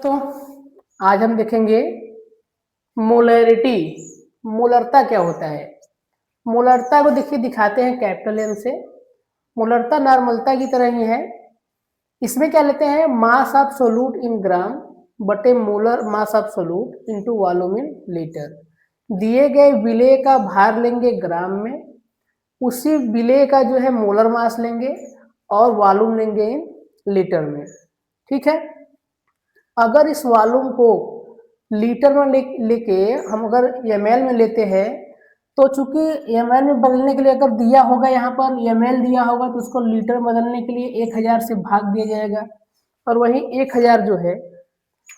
तो आज हम देखेंगे मोलैरिटी। मोलरता क्या होता है? मोलरता को देखिए दिखाते हैं कैपिटल एम से। मोलरता नॉर्मलता की तरह ही है। इसमें क्या लेते हैं, मास ऑफ सोल्यूट इन ग्राम बटे molar mass of solute into volume in litre. दिए गए विलेय का भार लेंगे ग्राम में, उसी विलेय का जो है मोलर मास लेंगे और वॉल्यूम लेंगे इन लीटर में। ठीक है। अगर इस वॉल्यूम को लीटर में लेके हम अगर ml में लेते हैं तो चूंकि ml में बदलने के लिए अगर दिया होगा यहाँ पर ml दिया होगा तो उसको लीटर में बदलने के लिए 1000 से भाग दिया जाएगा। और वही 1000 जो है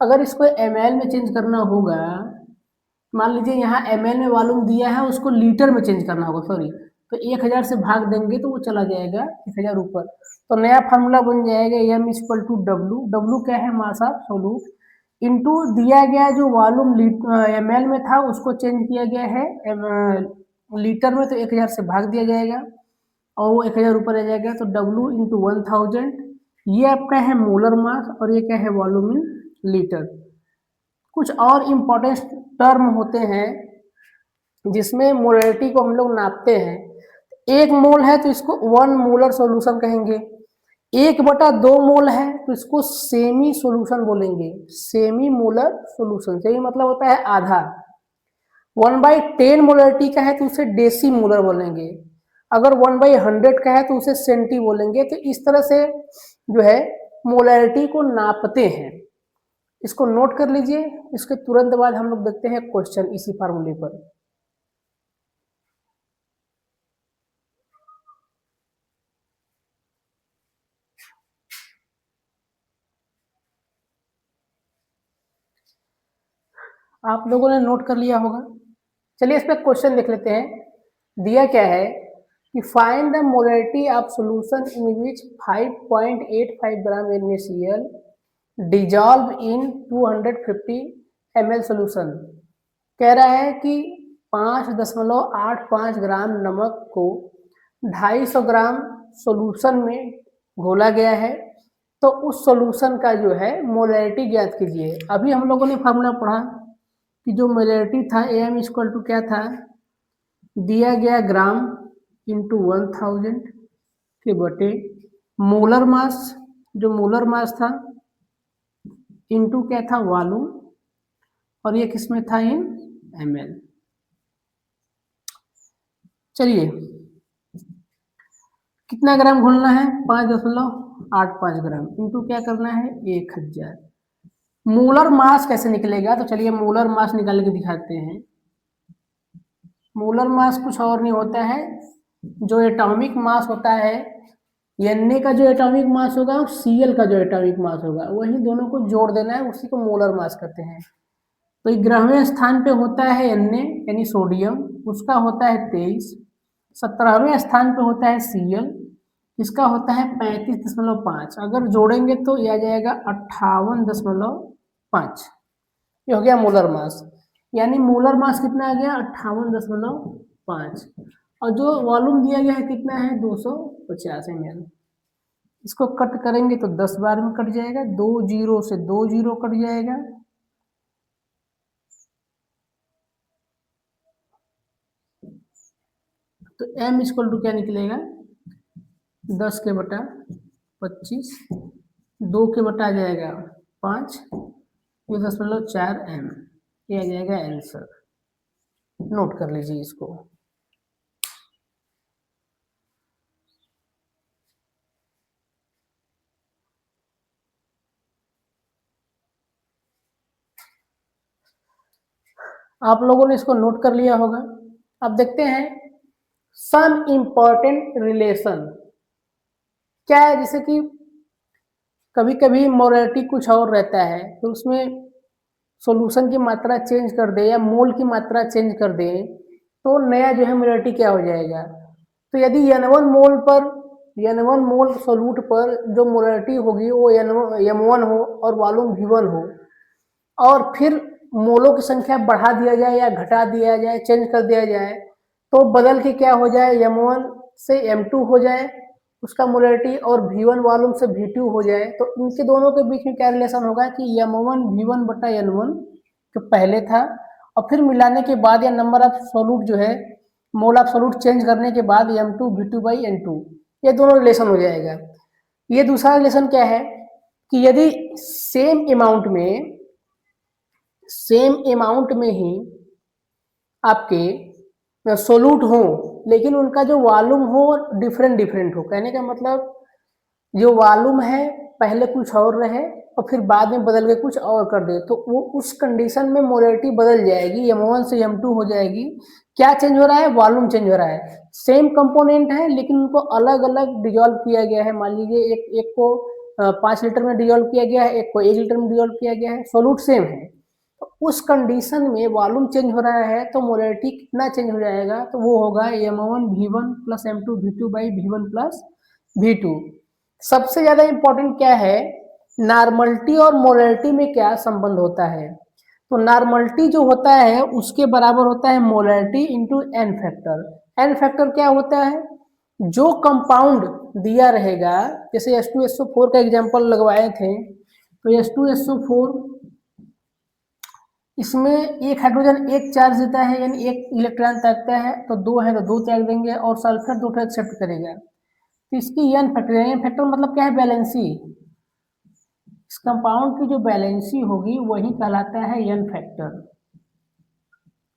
अगर इसको ml में चेंज करना होगा, मान लीजिए यहाँ ml में वॉल्यूम दिया है उसको लीटर में चेंज करना होगा, सॉरी, तो 1000 से भाग देंगे तो वो चला जाएगा 1000 ऊपर। तो नया फार्मूला बन जाएगा m equal to W. W क्या है, मास ऑफ सोल्यूट, इनटू दिया गया जो वॉल्यूम ml में था उसको चेंज किया गया है लीटर में, तो 1000 से भाग दिया जाएगा और वो 1000 ऊपर आ जाएगा। तो W इंटू 1000, ये आपका है मोलर मास और ये क्या है, वॉल्यूम इन लीटर। कुछ और इम्पोर्टेंट टर्म होते हैं जिसमें मोलरिटी को हम लोग नापते हैं। एक मोल है तो इसको 1 मोलर सॉल्यूशन कहेंगे, 1/2 मोल है तो इसको सेमी सॉल्यूशन बोलेंगे, सेमी मोलर सॉल्यूशन। सेमी मतलब होता है आधा। 1/10 मोलरिटी का है तो उसे डेसी मोलर बोलेंगे, अगर 1/100 का है तो उसे सेंटी बोलेंगे। तो इस तरह से जो है मोलरिटी को नापते हैं। इसको नोट कर लीजिए। इसके तुरंत बाद हम लोग देखते हैं क्वेश्चन इसी फार्मूले पर। आप लोगों ने नोट कर लिया होगा। चलिए इस पर क्वेश्चन देख लेते हैं। दिया क्या है कि find the molarity of solution in which 5.85 gram NaCl dissolve in 250 ml solution. कह रहा है कि 5.85 ग्राम नमक को 250 ग्राम सॉल्यूशन में घोला गया है, तो उस सॉल्यूशन का जो है मोलरिटी ज्ञात कीजिए। अभी हम लोगों ने फार्मूला पढ़ा कि जो मोलरिटी था AM इक्वल टू क्या था, दिया गया ग्राम इंटू 1000 के बटे मोलर मास, जो मोलर मास था, इंटू क्या था, वॉल्यूम, और ये किसमें था, इन ml। चलिए कितना ग्राम घोलना है, 5.85 ग्राम इंटू क्या करना है, 1000। मोलर मास कैसे निकलेगा, तो चलिए मोलर मास निकाल के दिखाते हैं। मोलर मास कुछ और नहीं होता है, जो एटॉमिक मास होता है Na का जो एटॉमिक मास होगा और Cl का जो एटॉमिक मास होगा, वही दोनों को जोड़ देना है, उसी को मोलर मास कहते हैं। तो 11वें स्थान पे होता है Na यानी सोडियम, उसका होता है 23। 17वें स्थान पे होता है Cl, इसका होता है 35.5। अगर जोड़ेंगे तो यह आ जाएगा 58.5। ये हो गया मोलर मास, यानी मोलर मास कितना आ गया, 58.5। और जो वॉल्यूम दिया गया है कितना है, 250 ml। इसको कट करेंगे तो 10 बार में कट जाएगा, 2 जीरो से 2 जीरो कट जाएगा, तो m इक्वल टू क्या निकलेगा, 10 के बटा 25, 2 के बटा आ जाएगा 5, ये 10.4 m, ये आ जाएगा आंसर। नोट कर लीजिए इसको। आप लोगों ने इसको नोट कर लिया होगा। अब देखते हैं सम इम्पोर्टेंट रिलेशन क्या है। जैसे कि कभी कभी मोलरिटी कुछ और रहता है तो उसमें सॉल्यूशन की मात्रा चेंज कर दे या मोल की मात्रा चेंज कर दे तो नया जो है मोलरिटी क्या हो जाएगा। तो यदि N1 मोल पर, N1 मोल सोल्यूट पर जो मोलरिटी होगी वो M1 हो और वॉल्यूम V1 हो, और फिर मोलों की संख्या बढ़ा दिया जाए या घटा दिया जाए, चेंज कर दिया जाए, तो बदल के क्या हो जाए, M1 से M2 हो जाए, उसका मोलरिटी और V1 वॉल्यूम से V2 हो जाए तो इनके दोनों के बीच में क्या रिलेशन होगा कि M1 V1 बटा N1 जो पहले था और फिर मिलाने के बाद या नंबर ऑफ सोल्यूट जो है मोल ऑफ सोल्यूट चेंज करने के बाद M2 V2 बाई N2 ये दोनों रिलेशन हो जाएगा। ये दूसरा रिलेशन क्या है कि यदि सेम अमाउंट में ही आपके सोल्यूट हो लेकिन उनका जो वॉल्यूम हो डिफरेंट हो, कहने का मतलब जो वॉल्यूम है पहले कुछ और रहे और फिर बाद में बदल के कुछ और कर दे तो वो उस कंडीशन में मोलरिटी बदल जाएगी, M1 से M2 हो जाएगी। क्या चेंज हो रहा है? वॉल्यूम चेंज हो रहा है। सेम कंपोनेंट है लेकिन उनको अलग अलग डिजोल्व किया गया है। मान लीजिए एक को 5 लीटर में डिजोल्व किया गया है, एक को 1 लीटर में डिजोल्व किया गया है, सोल्यूट सेम है। तो उस कंडीशन में वॉल्यूम चेंज हो रहा है तो मोलरिटी कितना चेंज हो जाएगा? तो वो होगा M1 V1 plus M2 V2 by V1 plus V2। सबसे ज्यादा इंपॉर्टेंट क्या है, नॉर्मलिटी और मोलरिटी में क्या संबंध होता है? तो नॉर्मलिटी जो होता है उसके बराबर होता है molarity into N factor. N factor क्या होता है? जो कंपाउंड दिया रहेगा, जैसे H2SO4 का एग्जांपल लगवाए थे तो H2SO4 इसमें एक हाइड्रोजन एक चार्ज देता है यानी एक इलेक्ट्रॉन त्यागता है, तो दो है तो दो त्याग देंगे और सल्फर दो एक्सेप्ट करेगा। तो इसकी एन फैक्टर, एन फैक्टर मतलब क्या है? बैलेंसी। इस कंपाउंड की जो बैलेंसी होगी वही कहलाता है एन फैक्टर।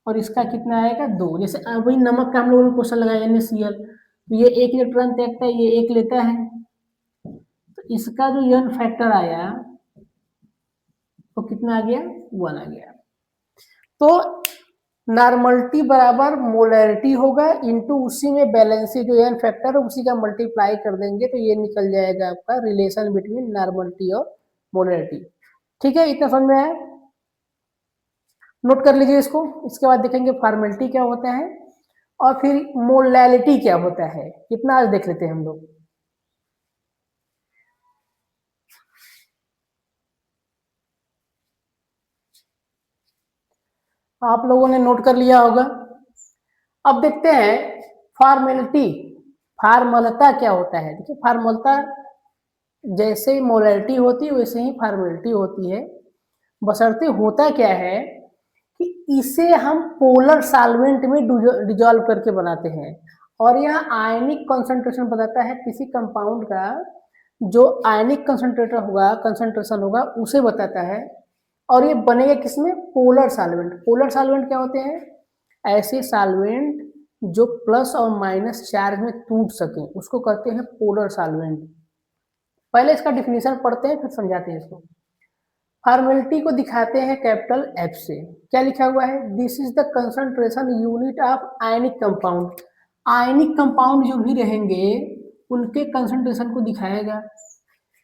और इसका कितना आएगा? 2। जैसे वही नमक का हम लोगों ने क्वेश्चन लगाया NaCl, तो ये एक इलेक्ट्रॉन त्यागता है, ये एक लेता है, तो इसका जो एन फैक्टर आया तो कितना आ गया? 1 आ गया। तो नॉर्मलिटी बराबर मोलरिटी होगा इंटू उसी में बैलेंसी जो एन फैक्टर है उसी का मल्टीप्लाई कर देंगे तो ये निकल जाएगा आपका रिलेशन बिटवीन नॉर्मलिटी और मोलरिटी। ठीक है, इतना समझ में आया? नोट कर लीजिए इसको। इसके बाद देखेंगे फॉर्मेलिटी क्या होता है और फिर मोलैलिटी क्या होता है। कितना आज देख लेते हैं हम लोग। आप लोगों ने नोट कर लिया होगा। अब देखते हैं फॉर्मेलिटी, फॉर्मलता क्या होता है। देखिए फॉर्मलता जैसे ही मोलैलिटी होती है वैसे ही फॉर्मेलिटी होती है। बशर्ते होता क्या है कि इसे हम पोलर सॉल्वेंट में डिजोल्व करके बनाते हैं और यह आयनिक कंसंट्रेशन बताता है किसी कंपाउंड का, जो आयनिक कंसंट्रेशन होगा उसे बताता है। और ये बनेगा किसमें? Polar solvent. पोलर सॉल्वेंट क्या होते हैं? ऐसे सॉल्वेंट जो प्लस और माइनस चार्ज में टूट सके उसको कहते हैं पोलर सॉल्वेंट। पहले इसका डिफिनेशन पढ़ते हैं फिर समझाते हैं इसको। फॉर्मेलिटी को दिखाते हैं कैपिटल F से। क्या लिखा हुआ है? This is the concentration unit of ionic compound. Ionic compound जो भी रहेंगे उनके कंसंट्रेशन को दिखाएगा।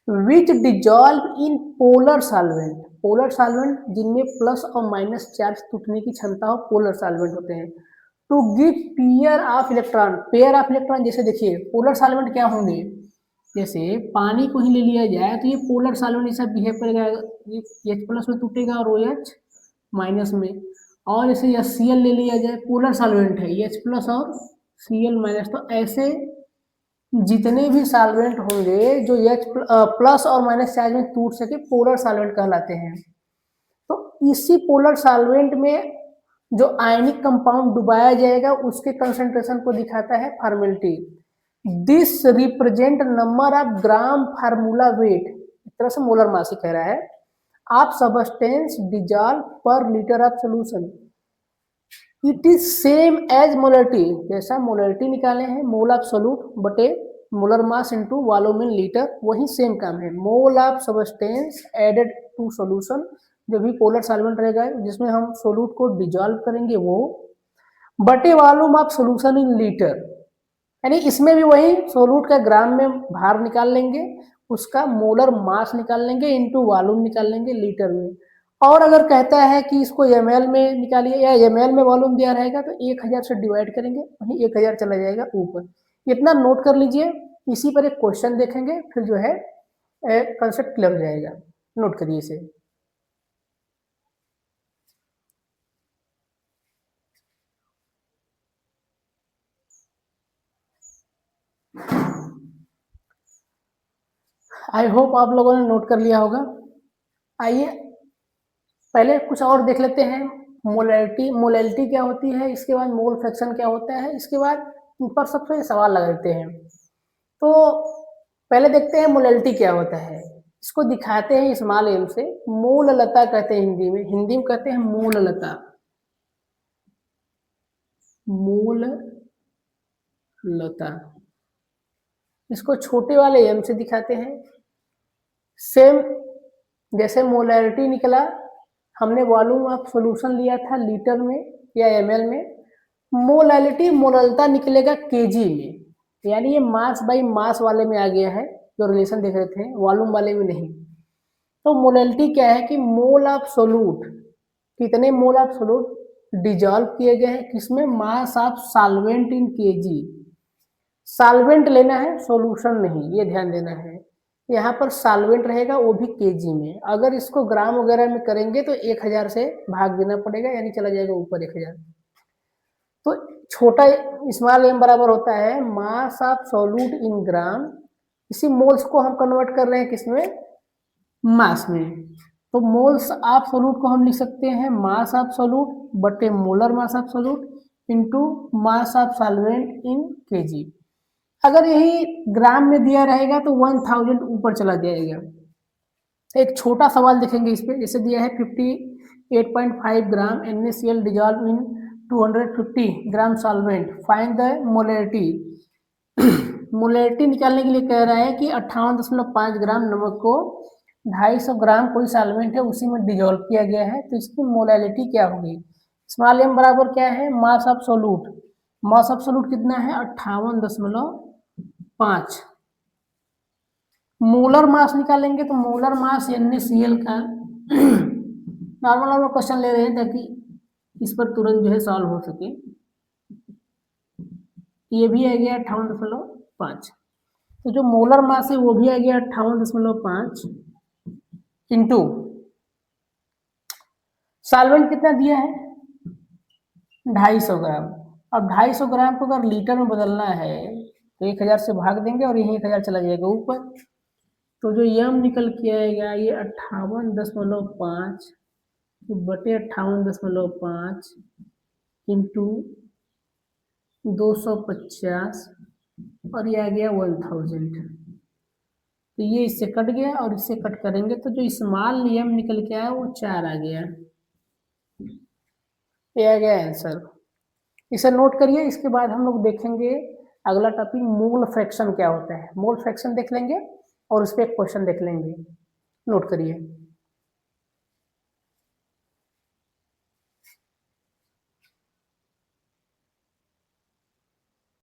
Which dissolve in polar solvent. Polar solvent जिनमें प्लस और माइनस चार्ज टूटने की क्षमता हो पोलर सॉल्वेंट होते हैं। To give pair of electron जैसे देखिए पोलर सॉल्वेंट क्या होंगे, जैसे पानी को ही ले लिया जाए तो ये पोलर सॉल्वेंट जैसा बिहेव करेगा, ये H+ में टूटेगा और OH माइनस में। और जैसे HCl ले लिया जाए, पोलर सॉल्वेंट है, ये H+ और Cl माइनस। तो ऐसे जितने भी सॉल्वेंट होंगे जो H+ और माइनस चार्ज में टूट सके पोलर सॉल्वेंट कहलाते हैं। तो इसी पोलर सॉल्वेंट में जो आयनिक कंपाउंड डुबाया जाएगा उसके कंसंट्रेशन को दिखाता है formality. This represent number of gram formula weight, एक तरह से मोलर मास कह रहा है, आप substance dissolve per litre of solution. It is same as molarity, जैसा मोलरिटी निकाले हैं मोल ऑफ सोल्यूट बटे molar mass into volume in litre, वही सेम काम है। Mole of substance added to solution, जो भी पोलर सॉल्वेंट रहेगा जिसमें हम सोल्यूट को डिजॉल्व करेंगे वो, बटे volume of solution in litre, यानी इसमें भी वही सोल्यूट का ग्राम में भार निकाल लेंगे, उसका मोलर मास निकाल लेंगे इनटू वॉल्यूम निकाल लेंगे लीटर में। और अगर कहता है कि इसको ml में निकालिए या ml में वॉल्यूम दिया रहेगा तो 1000 से डिवाइड करेंगे, वहीं 1000 चला जाएगा ऊपर। इतना नोट कर लीजिए। इसी पर एक क्वेश्चन देखेंगे फिर जो है कंसेप्ट क्लियर हो जाएगा। नोट करिए इसे। आई होप आप लोगों ने नोट कर लिया होगा। आइए पहले कुछ और देख लेते हैं। मोलैलिटी क्या होती है, इसके बाद मोल फ्रैक्शन क्या होता है, इसके बाद ऊपर सबसे सवाल लगा देते हैं। तो पहले देखते हैं मोलैलिटी क्या होता है। इसको दिखाते हैं स्मॉल एम से। मोललता कहते हैं हिंदी में, हिंदी में कहते हैं मोललता। मोललता इसको छोटे वाले एम से दिखाते हैं। सेम जैसे मोलैरिटी निकला, हमने वॉल्यूम ऑफ सॉल्यूशन लिया था लीटर में या एमएल में, मोलैलिटी मोललता निकलेगा केजी में, यानी ये मास बाई मास वाले में आ गया है, जो रिलेशन देख रहे थे, वॉल्यूम वाले में नहीं। तो मोलैलिटी क्या है कि मोल ऑफ सोल्यूट, कितने मोल ऑफ सोल्यूट डिजॉल्व किए गए हैं किसमें, mass of solvent in KG. Solvent लेना है, सॉल्यूशन नहीं, ये ध्यान देना है। यहाँ पर सॉल्वेंट रहेगा वो भी केजी में। अगर इसको ग्राम वगैरह में करेंगे तो 1000 से भाग देना पड़ेगा, यानी चला जाएगा ऊपर 1000। तो छोटा स्मॉल एम बराबर होता है मास ऑफ सोल्यूट इन ग्राम। इसी मोल्स को हम कन्वर्ट कर रहे हैं किसमें, मास में। तो मोल्स ऑफ सोल्यूट को हम लिख सकते हैं मास ऑफ सोल्यूट बटे molar mass of solute into mass of solvent in KG. अगर यही ग्राम में दिया रहेगा तो 1000 ऊपर चला जाएगा। एक छोटा सवाल देखेंगे इस पे, जैसे दिया है 58.5 ग्राम NaCl dissolve in 250 gram solvent, find the molarity. Molarity निकालने के लिए कह रहा है कि 58.5 ग्राम नमक को 250 ग्राम कोई सॉल्वेंट है उसी में डिजॉल्व किया गया है, तो इसकी मोलैलिटी क्या होगी। स्मॉल एम बराबर क्या है, mass of solute. Mass of solute कितना है 58.5। मोलर मास निकालेंगे तो मोलर मास NaCl का नॉर्मल नॉर्मल क्वेश्चन ले रहे हैं ताकि इस पर तुरंत जो है सॉल्व हो सके। ये भी आ गया 58.5, तो जो मोलर मास है वो भी आ गया 58.5 इंटू सॉल्वेंट कितना दिया है 250 ग्राम। अब 250 ग्राम को अगर लीटर में बदलना है तो 1000 से भाग देंगे और यही 1000 चला जाएगा ऊपर। तो जो यम निकल के आएगा ये 58.5 बटे 58.5 इंटू 250 और ये आ गया 1000। तो ये इससे कट गया और इससे कट करेंगे तो जो स्मॉल यम निकल के आया वो 4 आ गया। ये आ गया आंसर। इसे नोट करिए। इसके बाद हम लोग देखेंगे अगला टॉपिक मोल फ्रैक्शन क्या होता है। मोल फ्रैक्शन देख लेंगे और उस पर एक क्वेश्चन देख लेंगे। नोट करिए।